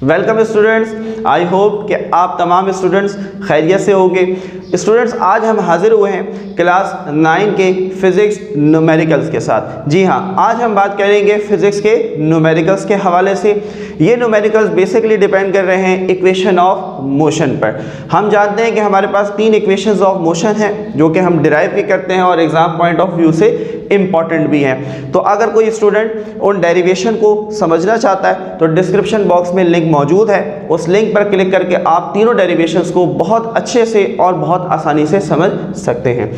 Welcome students, I hope कि आप तमाम स्टूडेंट्स खैरियत से होंगे। स्टूडेंट्स, आज हम हाजिर हुए हैं क्लास 9 के फिज़िक्स न्यूमेरिकल्स के साथ। जी हाँ, आज हम बात करेंगे फिज़िक्स के न्यूमेरिकल्स के हवाले से। ये न्यूमेरिकल्स बेसिकली डिपेंड कर रहे हैं इक्वेशन ऑफ मोशन पर। हम जानते हैं कि हमारे पास 3 इक्वेशंस ऑफ मोशन हैं जो कि हम डिराइव भी करते हैं और एग्ज़ाम पॉइंट ऑफ व्यू से इम्पॉर्टेंट भी हैं। तो अगर कोई स्टूडेंट उन डेरिवेशन को समझना चाहता है तो डिस्क्रिप्शन बॉक्स में लिंक मौजूद है, उस लिंक पर क्लिक करके आप तीनों डेरिवेशंस को बहुत अच्छे से और बहुत आसानी से समझ सकते हैं।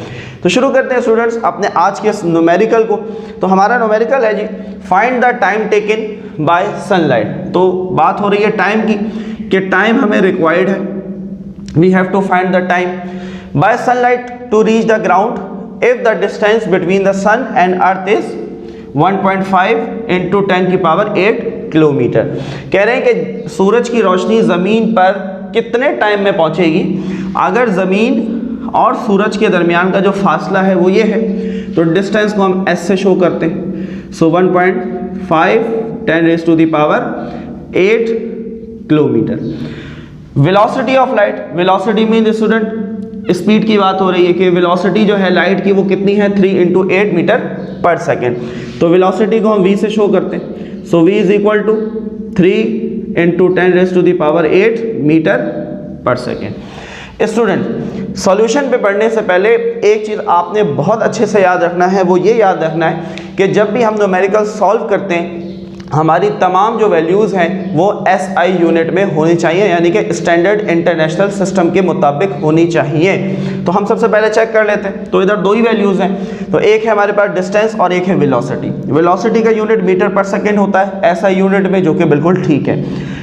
तो शुरू करते हैं स्टूडेंट्स अपने आज के न्यूमेरिकल को। तो हमारा न्यूमेरिकल है जी, find the time taken by sunlight. तो बात हो रही है टाइम की कि टाइम हमें रिक्वायर्ड है, we have to find the time by sunlight to reach the ground if the distance between the sun and earth is 1.5 into 10 की पावर 8 किलोमीटर। कह रहे हैं कि सूरज की रोशनी ज़मीन पर कितने टाइम में पहुंचेगी। अगर ज़मीन और सूरज के दरमियान का जो फासला है वो ये है, तो डिस्टेंस को हम s से शो करते हैं। So 1.5 10 raise to the power 8 kilometre. Velocity of light, velocity mean student speed की बात हो रही है कि वेलोसिटी जो है लाइट की वो कितनी है, 3 × 8 मीटर पर सेकेंड। तो वेलोसिटी को हम v से शो करते हैं। So v is equal to 3 × 10 raise to the power 8 metre पर सेकेंड। स्टूडेंट, सॉल्यूशन पे पढ़ने से पहले एक चीज़ आपने बहुत अच्छे से याद रखना है, वो ये याद रखना है कि जब भी हम न्यूमेरिकल सॉल्व करते हैं हमारी तमाम जो वैल्यूज़ हैं वो SI यूनिट में होनी चाहिए, यानी कि स्टैंडर्ड इंटरनेशनल सिस्टम के मुताबिक होनी चाहिए। तो हम सबसे पहले चेक कर लेते हैं। तो इधर 2 ही वैल्यूज़ हैं, तो एक है हमारे पास डिस्टेंस और एक है वेलोसिटी। वेलोसिटी का यूनिट मीटर पर सेकेंड होता है SI यूनिट में, जो कि बिल्कुल ठीक है।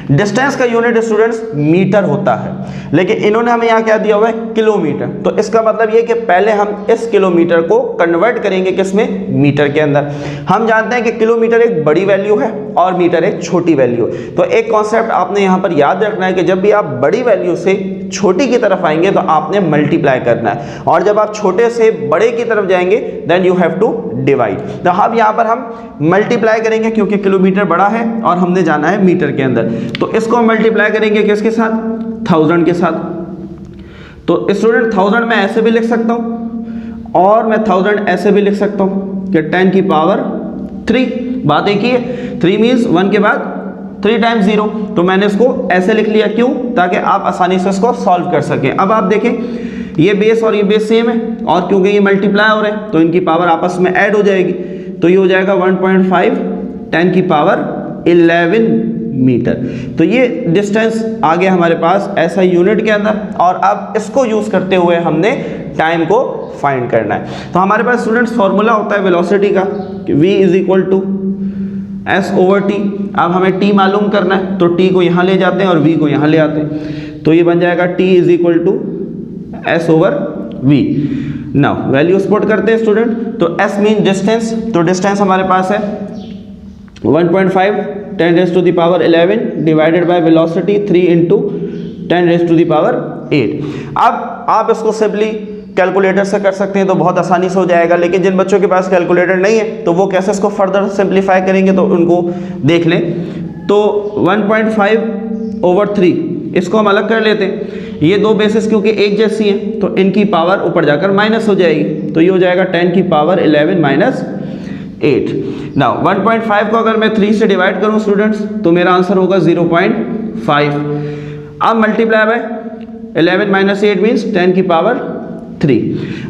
डिस्टेंस का यूनिट स्टूडेंट्स मीटर होता है, लेकिन इन्होंने हमें यहाँ क्या दिया हुआ है, किलोमीटर। तो इसका मतलब ये कि पहले हम इस किलोमीटर को कन्वर्ट करेंगे किसमें, मीटर के अंदर। हम जानते हैं कि किलोमीटर एक बड़ी वैल्यू है और मीटर एक छोटी वैल्यू। तो एक कॉन्सेप्ट आपने यहाँ पर याद रखना है कि जब भी आप बड़ी वैल्यू से छोटी की तरफ आएंगे तो आपने मल्टीप्लाई करना है, और जब आप छोटे से बड़े की तरफ जाएंगे then you have to divide. तो अब यहाँ पर हम मल्टीप्लाई करेंगे क्योंकि किलोमीटर बड़ा है और हमने जाना है मीटर के अंदर। तो इसको मल्टीप्लाई करेंगे किसके साथ, 1000 के साथ। तो स्टूडेंट 1000 मैं ऐसे भी लिख सकता हूँ और मैं 1000 ऐसे भी लिख सकता हूँ कि 10 की पावर 3। बात एक ही है, 3 मीन्स 1 के बाद 3 टाइम्स 0। तो मैंने इसको ऐसे लिख लिया, क्यों, ताकि आप आसानी से इसको सॉल्व कर सकें। अब आप देखें ये बेस और ये बेस सेम है, और क्योंकि ये मल्टीप्लाई हो रहे हैं तो इनकी पावर आपस में ऐड हो जाएगी। तो ये हो जाएगा 1.5 10 की पावर 11 मीटर। तो ये डिस्टेंस आ गया हमारे पास SI यूनिट के अंदर, और अब इसको यूज़ करते हुए हमने टाइम को फाइंड करना है। तो हमारे पास स्टूडेंट्स फॉर्मूला होता है वेलोसिटी का कि v is equal to S/T। अब हमें t मालूम करना है, तो t को यहाँ ले जाते हैं और v को यहाँ ले आते हैं। तो ये बन जाएगा t is equal to S/V। Now values put करते हैं स्टूडेंट। तो s मीन डिस्टेंस, तो डिस्टेंस हमारे पास है 1.5 10 raise to the power 11 divided by velocity 3 × 10 raise to the power 8। अब आप इसको सिंपली कैलकुलेटर से कर सकते हैं तो बहुत आसानी से हो जाएगा, लेकिन जिन बच्चों के पास कैलकुलेटर नहीं है तो वो कैसे इसको फर्दर सिंप्लीफाई करेंगे, तो उनको देख लें। तो 1.5/3 इसको हम अलग कर लेते हैं। ये 2 बेसिस क्योंकि एक जैसी हैं तो इनकी पावर ऊपर जाकर माइनस हो जाएगी। तो ये हो जाएगा 10 की पावर 11 माइनस 8। नाउ 1.5 को अगर मैं 3 से डिवाइड करूं स्टूडेंट्स तो मेरा आंसर होगा 0.5। अब मल्टीप्लाई बाय 11 माइनस 8 मीन्स 10 की पावर 3।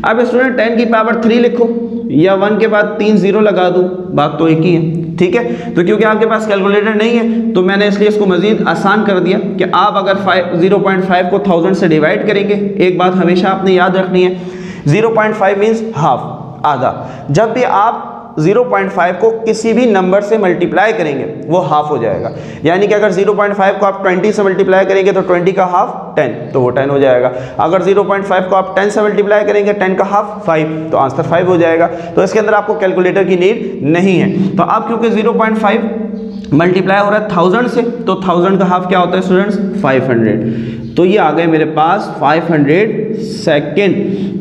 अब स्टूडेंट 10 की पावर 3 लिखो या 1 के बाद 3 0 लगा दूं, बात तो एक ही है, ठीक है। तो क्योंकि आपके पास कैलकुलेटर नहीं है तो मैंने इसलिए इसको मजीद आसान कर दिया कि आप अगर 0.5 को 1000 से डिवाइड करेंगे, एक बात हमेशा आपने याद रखनी है, 0.5 मीन्स हाफ, आधा। जब भी आप 0.5 को किसी भी नंबर से मल्टीप्लाई करेंगे वो हाफ हो जाएगा। यानी कि अगर 0.5 को आप 20 से मल्टीप्लाई करेंगे तो 20 का हाफ 10, तो वो 10 हो जाएगा। अगर 0.5 को आप 10 से मल्टीप्लाई करेंगे 10 का हाफ 5, तो आंसर 5 हो जाएगा। तो इसके अंदर आपको कैलकुलेटर की नीड नहीं है। तो अब क्योंकि 0.5 मल्टीप्लाई हो रहा है 1000 से, तो 1000 का हाफ क्या होता है स्टूडेंट्स, 500। तो ये आ गए मेरे पास 500 सेकेंड।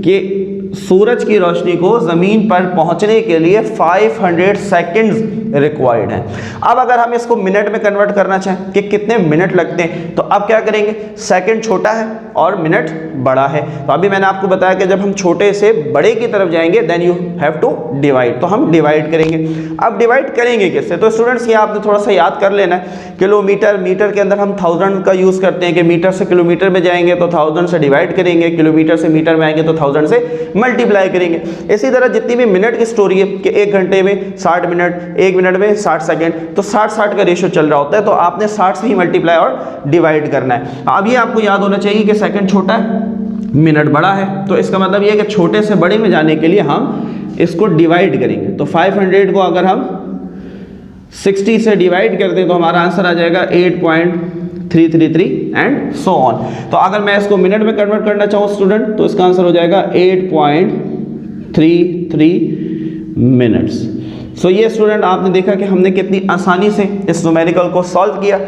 कि सूरज की रोशनी को ज़मीन पर पहुंचने के लिए 500 सेकंड्स रिक्वायर्ड हैं। अब अगर हम इसको मिनट में कन्वर्ट करना चाहें कि कितने मिनट लगते हैं, तो अब क्या करेंगे, सेकंड छोटा है और मिनट बड़ा है। तो अभी मैंने आपको बताया कि जब हम छोटे से बड़े की तरफ जाएंगे then you have to divide, तो हम डिवाइड करेंगे। अब डिवाइड करेंगे किससे, तो स्टूडेंट्स ये आपने थोड़ा सा याद कर लेना है। किलोमीटर, मीटर के अंदर हम 1000 का यूज़ करते हैं कि मीटर से किलोमीटर में जाएंगे तो 1000 से डिवाइड करेंगे, किलोमीटर से मीटर में आएंगे तो 1000 से मल्टीप्लाई करेंगे। इसी तरह जितनी भी मिनट की स्टोरी है कि 1 घंटे में 60 मिनट, 1 मिनट में 60 सेकंड, तो 60-60 का रेशियो चल रहा होता है, तो आपने 60 से ही मल्टीप्लाई और डिवाइड करना है। अब ये आपको याद होना चाहिए कि सेकंड छोटा है, मिनट बड़ा है, तो इसका मतलब ये है कि छोटे से बड़े में जाने के लिए हम इसको डिवाइड करेंगे। तो 500 को अगर हम 60 से डिवाइड कर दें तो हमारा आंसर आ जाएगा 8.333 एंड सो ऑन। तो अगर मैं इसको मिनट में कन्वर्ट करना चाहूँ स्टूडेंट, तो इसका आंसर हो जाएगा 8.33 मिनट्स। सो ये स्टूडेंट आपने देखा कि हमने कितनी आसानी से इस न्यूमेरिकल को सॉल्व किया।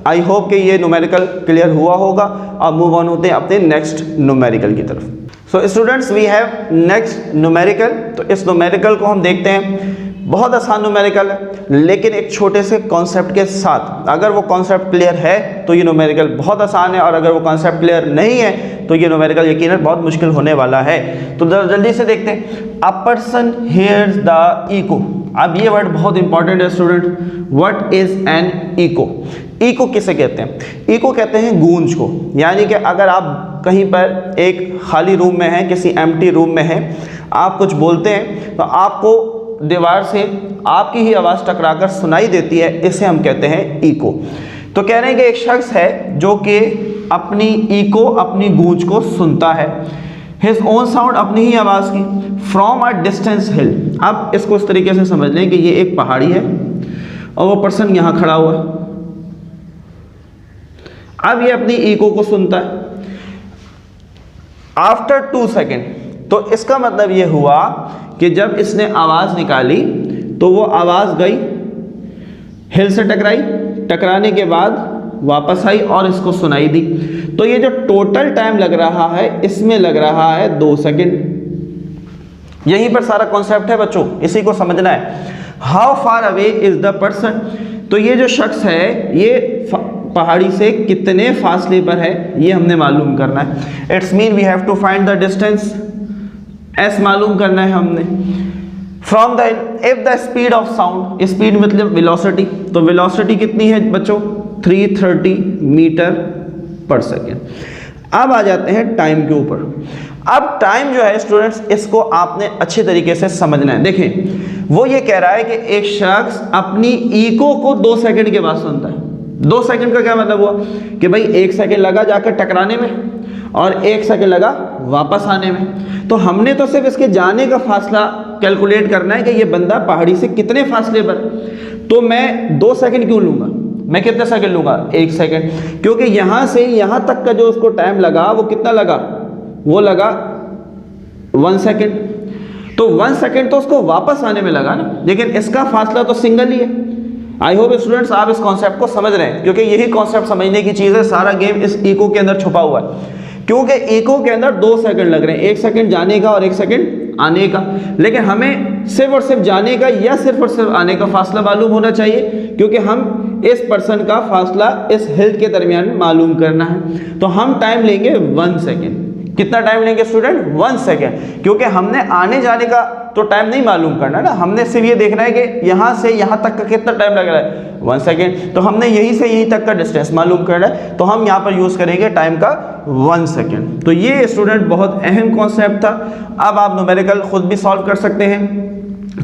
आई होप कि ये न्यूमेरिकल क्लियर हुआ होगा। अब मूव ऑन होते हैं अपने नेक्स्ट न्यूमेरिकल की तरफ। So students we have next numerical. तो इस न्यूमेरिकल को हम देखते हैं, बहुत आसान न्यूमेरिकल है, लेकिन एक छोटे से कॉन्सेप्ट के साथ। अगर वो कॉन्सेप्ट क्लियर है तो ये न्यूमेरिकल बहुत आसान है, और अगर वो कॉन्सेप्ट क्लियर नहीं है तो ये न्यूमेरिकल यकीनन बहुत मुश्किल होने वाला है। तो जल्दी से देखते हैं। A person hears the echo. अब ये वर्ड बहुत इंपॉर्टेंट है student. What is an echo? Echo किसे कहते हैं? इको कहते हैं गूंज को। यानी कि अगर आप कहीं पर एक खाली रूम में हैं, किसी एम्प्टी रूम में हैं, आप कुछ बोलते हैं तो आपको दीवार से आपकी ही आवाज़ टकराकर सुनाई देती है, इसे हम कहते हैं इको। तो कह रहे हैं कि एक शख्स है जो कि अपनी इको, अपनी गूंज को सुनता है, हिज ओन साउंड, अपनी ही आवाज़ की, फ्रॉम अ डिस्टेंस हिल। अब इसको इस तरीके से समझ लें कि ये एक पहाड़ी है और वो पर्सन यहाँ खड़ा हुआ है। अब ये अपनी इको को सुनता है आफ्टर 2 सेकेंड। तो इसका मतलब ये हुआ कि जब इसने आवाज़ निकाली तो वो आवाज़ गई, हिल से टकराई, टकराने के बाद वापस आई और इसको सुनाई दी। तो ये जो टोटल टाइम लग रहा है इसमें लग रहा है 2 सेकेंड। यहीं पर सारा कॉन्सेप्ट है बच्चों, इसी को समझना है। How far away is the person? तो ये जो शख्स है ये पहाड़ी से कितने फासले पर है ये हमने मालूम करना है। It's mean we have to find the distance. एस मालूम करना है हमने। From the if the speed of sound, speed मतलब वेलोसिटी, तो वेलोसिटी कितनी है बच्चों? 330 मीटर पर सेकेंड। अब आ जाते हैं टाइम के ऊपर। अब टाइम जो है स्टूडेंट्स, इसको आपने अच्छे तरीके से समझना है। देखें, वो ये कह रहा है कि एक शख्स अपनी इको को 2 सेकंड के बाद सुनता है। 2 सेकंड का क्या मतलब हुआ कि भाई 1 सेकंड लगा जाकर टकराने में और 1 सेकंड लगा वापस आने में। तो हमने तो सिर्फ इसके जाने का फासला कैलकुलेट करना है कि ये बंदा पहाड़ी से कितने फासले पर। तो मैं 2 सेकंड क्यों लूँगा, मैं कितने सेकंड लूँगा? 1 सेकंड, क्योंकि यहाँ से यहाँ तक का जो उसको टाइम लगा वो कितना लगा? वो लगा 1 सेकंड। तो 1 सेकंड तो उसको वापस आने में लगा ना, लेकिन इसका फासला तो सिंगल ही है। आई होप स्टूडेंट्स आप इस कॉन्सेप्ट को समझ रहे हैं, क्योंकि यही कॉन्सेप्ट समझने की चीज़ है। सारा गेम इस इको के अंदर छुपा हुआ है, क्योंकि इको के अंदर 2 सेकंड लग रहे हैं, 1 सेकंड जाने का और 1 सेकंड आने का। लेकिन हमें सिर्फ और सिर्फ जाने का या सिर्फ और सिर्फ आने का फासला मालूम होना चाहिए, क्योंकि हम इस पर्सन का फासला इस हिल के दरमियान मालूम करना है। तो हम टाइम लेंगे 1 सेकंड। कितना टाइम लेंगे स्टूडेंट? 1 सेकंड, क्योंकि हमने आने जाने का तो टाइम नहीं मालूम करना ना, हमने सिर्फ ये देखना है कि यहाँ से यहाँ तक का कितना टाइम लग रहा है, 1 सेकंड। तो हमने यहीं से यहीं तक का डिस्टेंस मालूम करना है, तो हम यहाँ पर यूज़ करेंगे टाइम का 1 सेकंड। तो ये स्टूडेंट बहुत अहम कॉन्सेप्ट था। अब आप न्यूमेरिकल खुद भी सॉल्व कर सकते हैं।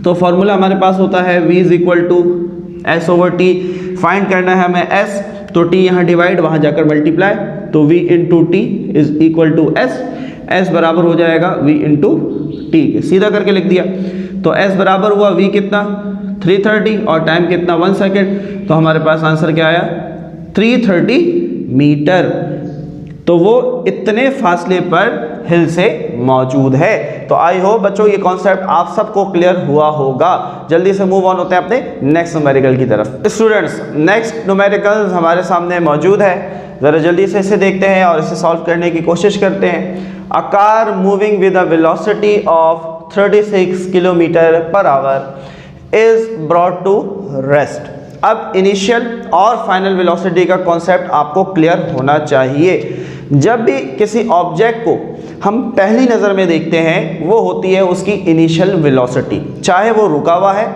तो फॉर्मूला हमारे पास होता है v = s/t। फाइंड करना है हमें s, तो t यहाँ डिवाइड, वहाँ जाकर मल्टीप्लाई, तो v × t = s। s बराबर हो जाएगा v × t के, सीधा करके लिख दिया। तो s बराबर हुआ v कितना? 330 और टाइम कितना? 1 सेकेंड। तो हमारे पास आंसर क्या आया? 330 मीटर। तो वो इतने फासले पर हिल से मौजूद है। तो आई होप बच्चों ये कॉन्सेप्ट आप सबको क्लियर हुआ होगा। जल्दी से मूव ऑन होते हैं अपने नेक्स्ट न्यूमेरिकल की तरफ। स्टूडेंट्स, नेक्स्ट न्यूमेरिकल हमारे सामने मौजूद है, ज़रा जल्दी से इसे देखते हैं और इसे सॉल्व करने की कोशिश करते हैं। A car moving with a velocity of 36 kilometre per hour is brought to rest. अब इनिशियल और फाइनल वेलोसिटी का कॉन्सेप्ट आपको क्लियर होना चाहिए। जब भी किसी ऑब्जेक्ट को हम पहली नज़र में देखते हैं वो होती है उसकी इनिशियल वेलोसिटी, चाहे वो रुका हुआ है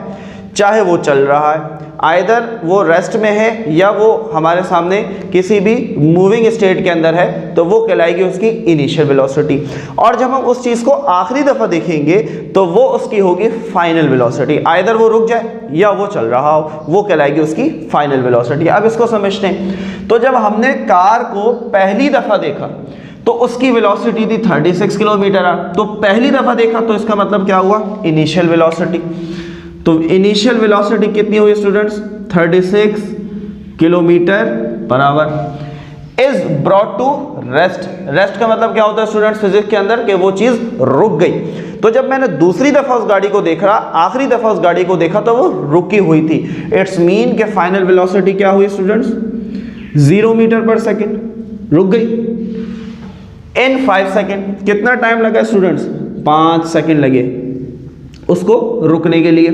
चाहे वो चल रहा है, आइदर वो रेस्ट में है या वो हमारे सामने किसी भी मूविंग स्टेट के अंदर है, तो वो कहलाएगी उसकी इनिशियल वेलोसिटी। और जब हम उस चीज़ को आखिरी दफ़ा देखेंगे तो वो उसकी होगी फाइनल वेलोसिटी, आइदर वो रुक जाए या वो चल रहा हो, वो कहलाएगी उसकी फाइनल वेलोसिटी। अब इसको समझते हैं। तो जब हमने कार को पहली दफ़ा देखा तो उसकी वेलोसिटी थी 36 किलोमीटर, तो पहली दफ़ा देखा तो इसका मतलब क्या हुआ, इनिशियल वेलोसिटी। तो इनिशियल वेलोसिटी कितनी हुई students, 36 kilometre per hour is brought to rest. Rest का मतलब क्या होता है स्टूडेंट्स फिजिक्स के अंदर, कि वो चीज़ रुक गई। तो जब मैंने दूसरी दफ़ा उस गाड़ी को देखा, आखिरी दफ़ा उस गाड़ी को देखा, तो वो रुकी हुई थी। इट्स मीन के फाइनल वेलोसिटी क्या हुई स्टूडेंट्स, 0 मीटर पर सेकेंड, रुक गई इन 5 सेकेंड। कितना टाइम लगा स्टूडेंट्स, 5 सेकेंड लगे उसको रुकने के लिए।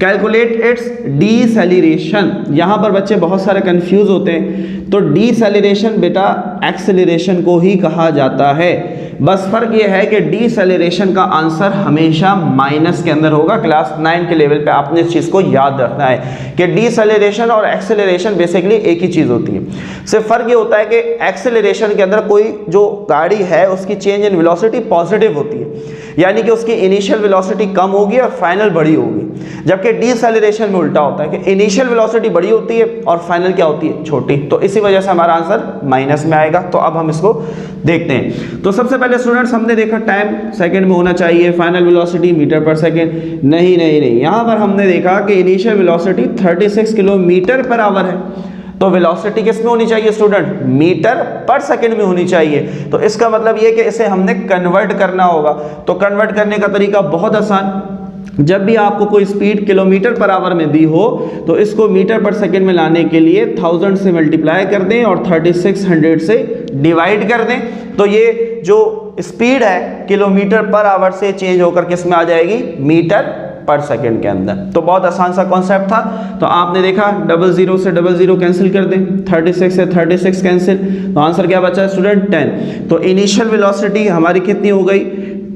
Calculate its deceleration. यहाँ पर बच्चे बहुत सारे कंफ्यूज होते हैं। तो डीसेलेरेशन बेटा एक्सेलरेशन को ही कहा जाता है, बस फर्क ये है कि डीसेलेरेशन का आंसर हमेशा माइनस के अंदर होगा। क्लास 9 के लेवल पे आपने इस चीज़ को याद रखना है कि डीसेलेरेशन और एक्सेलरेशन बेसिकली एक ही चीज़ होती है। सिर्फ फर्क ये होता है कि एक्सेलरेशन के अंदर कोई जो गाड़ी है उसकी चेंज इन वेलोसिटी पॉजिटिव होती है, यानी कि उसकी इनिशियल वेलोसिटी कम होगी और फाइनल बड़ी होगी, जबकि डीसेलेरेशन में उल्टा होता है कि इनिशियल वेलोसिटी बड़ी होती है और फाइनल क्या होती है, छोटी। तो इसी वजह से हमारा आंसर माइनस में आएगा। तो अब हम इसको देखते हैं। तो सबसे पहले स्टूडेंट्स हमने देखा टाइम सेकंड में होना चाहिए, फाइनल वेलोसिटी मीटर पर सेकंड, नहीं, यहाँ पर हमने देखा कि initial velocity 36 kilometre per our है, तो वेलोसिटी किस में होनी चाहिए स्टूडेंट, मीटर पर सेकंड में होनी चाहिए। तो इसका मतलब ये कि इसे हमने कन्वर्ट करना होगा। तो कन्वर्ट करने का तरीका बहुत आसान, जब भी आपको कोई स्पीड किलोमीटर पर आवर में दी हो तो इसको मीटर पर सेकंड में लाने के लिए 1000 से मल्टीप्लाई कर दें और 3600 से डिवाइड कर दें, तो ये जो स्पीड है किलोमीटर पर आवर से चेंज होकर किस में आ जाएगी, मीटर पर सेकंड के अंदर। तो बहुत आसान सा कॉन्सेप्ट था। तो आपने देखा 00 से 00 कैंसिल कर दें, 36 से 36 कैंसिल, तो आंसर क्या बचा स्टूडेंट, 10। तो इनिशियल वेलोसिटी हमारी कितनी हो गई,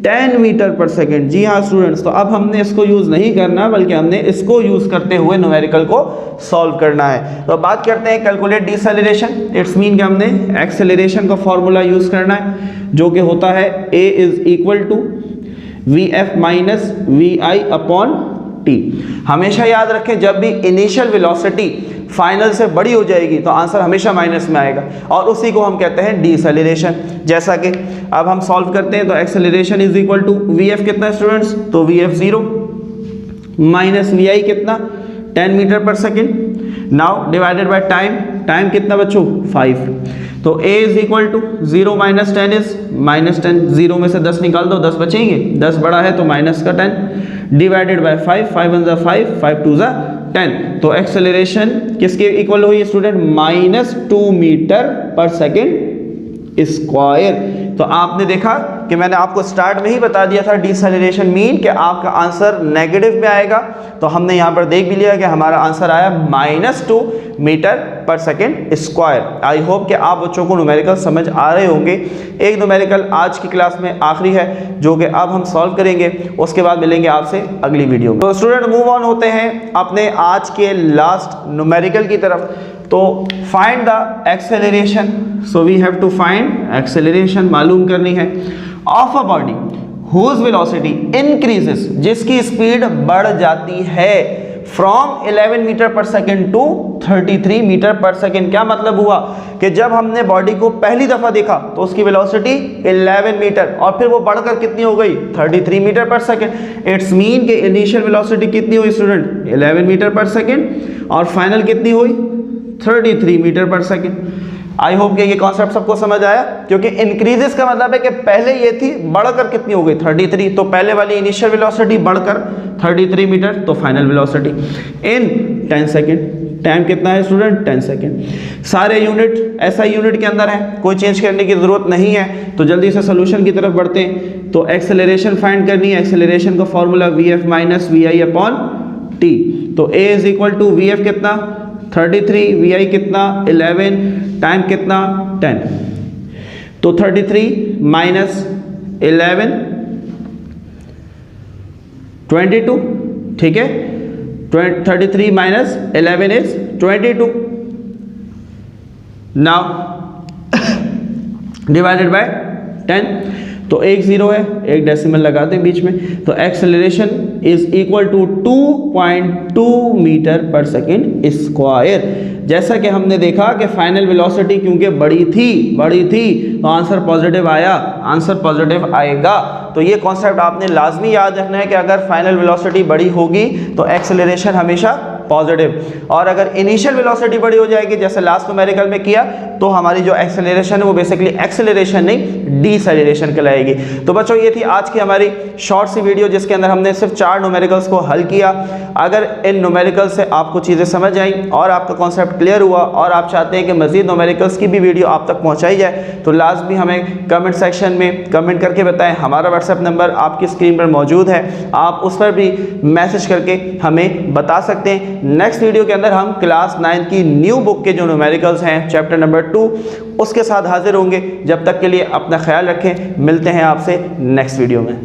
10 मीटर पर सेकंड। जी हाँ स्टूडेंट्स, तो अब हमने इसको यूज़ नहीं करना बल्कि हमने इसको यूज़ करते हुए न्यूमेरिकल को सॉल्व करना है। तो बात करते हैं कैलकुलेट डीसेलेरेशन। इट्स मीन कि हमने एक्सेलरेशन का फॉर्मूला यूज़ करना है, जो कि होता है A is equal to VF minus VI upon T। हमेशा याद रखें जब भी इनिशियल वेलोसिटी फाइनल से बड़ी हो जाएगी तो आंसर हमेशा माइनस में आएगा, और उसी को हम कहते हैं डीसेलेरेशन। जैसा कि अब हम सॉल्व करते हैं, तो acceleration is equal to VF कितना स्टूडेंट्स, तो VF 0 माइनस VI कितना 10 मीटर पर second, now divided by time, time कितना बच्चों 5। तो A is equal to 0 minus 10 is minus 10, 0 में से 10 निकाल दो 10 बचेंगे, 10 बड़ा है तो माइनस का 10 डिवाइडेड बाय 5, 5 1 5, 5 2 10। तो एक्सेलरेशन किसके इक्वल हुई स्टूडेंट, -2 मीटर पर सेकेंड स्क्वायर। तो आपने देखा कि मैंने आपको स्टार्ट में ही बता दिया था डीसेलेरेशन मीन कि आपका आंसर नेगेटिव में आएगा। तो हमने यहाँ पर देख भी लिया कि हमारा आंसर आया -2 मीटर पर सेकेंड स्क्वायर। आई होप कि आप बच्चों को न्यूमेरिकल समझ आ रहे होंगे। एक न्यूमेरिकल आज की क्लास में आखिरी है जो कि अब हम सॉल्व करेंगे, उसके बाद मिलेंगे आपसे अगली वीडियो में। तो स्टूडेंट मूव ऑन होते हैं अपने आज के लास्ट न्यूमेरिकल की तरफ। तो find the acceleration, so we have to find acceleration, मालूम करनी है of a body whose velocity increases, जिसकी स्पीड बढ़ जाती है फ्रॉम 11 मीटर पर सेकेंड टू 33 मीटर पर सेकेंड। क्या मतलब हुआ कि जब हमने बॉडी को पहली दफा देखा तो उसकी वेलोसिटी 11 मीटर और फिर वो बढ़कर कितनी हो गई 33 मीटर पर सेकेंड। इट्स मीन कि इनिशियल वेलोसिटी कितनी हुई स्टूडेंट 11 मीटर पर सेकेंड और फाइनल कितनी हुई 33 मीटर पर सेकेंड। आई होप कि ये कॉन्सेप्ट सबको समझ आया, क्योंकि इंक्रीजेस का मतलब है कि पहले ये थी बढ़कर कितनी हो गई 33, तो पहले वाली इनिशियल वेलोसिटी बढ़कर 33 मीटर, तो फाइनल वेलोसिटी इन 10 सेकेंड टाइम कितना है स्टूडेंट 10 सेकेंड। सारे यूनिट SI यूनिट के अंदर है, कोई चेंज करने की ज़रूरत नहीं है। तो जल्दी से सोल्यूशन की तरफ बढ़ते हैं। तो एक्सेलरेशन फाइंड करनी है, एक्सेलरेशन का formula VF minus VI upon T। तो A is equal to VF कितना 33, VI कितना 11, टाइम कितना 10। तो 33 माइनस 11 22, ठीक है। 33 minus 11 is 22। Now divided bye 10। तो एक जीरो है, एक डेसिमल लगा दें बीच में। तो acceleration is equal to 2.2 metre पर सेकेंड स्क्वायर। जैसा कि हमने देखा कि फाइनल वेलोसिटी क्योंकि बड़ी थी तो आंसर पॉजिटिव आया, आंसर पॉजिटिव आएगा। तो ये कॉन्सेप्ट आपने लाजमी याद रखना है कि अगर फाइनल वेलोसिटी बड़ी होगी तो एक्सेलरेशन हमेशा पॉजिटिव, और अगर इनिशियल वेलोसिटी बड़ी हो जाएगी जैसे लास्ट न्यूमेरिकल में किया तो हमारी जो एक्सेलरेशन है वो बेसिकली एक्सेलरेशन नहीं डीसेलरेशन कहलाएगी। तो बच्चों ये थी आज की हमारी शॉर्ट सी वीडियो जिसके अंदर हमने सिर्फ 4 न्यूमेरिकल्स को हल किया। अगर इन न्यूमेरिकल्स से आपको चीज़ें समझ आई और आपका कॉन्सेप्ट क्लियर हुआ और आप चाहते हैं कि मज़ीद न्यूमेरिकल्स की भी वीडियो आप तक पहुँचाई जाए तो लाजमी हमें कमेंट सेक्शन में कमेंट करके बताएं। हमारा व्हाट्सएप नंबर आपकी स्क्रीन पर मौजूद है, आप उस पर भी मैसेज करके हमें बता सकते हैं। नेक्स्ट वीडियो के अंदर हम क्लास 9 की न्यू बुक के जो न्यूमेरिकल्स हैं चैप्टर नंबर 2 उसके साथ हाजिर होंगे। जब तक के लिए अपना ख्याल रखें, मिलते हैं आपसे नेक्स्ट वीडियो में।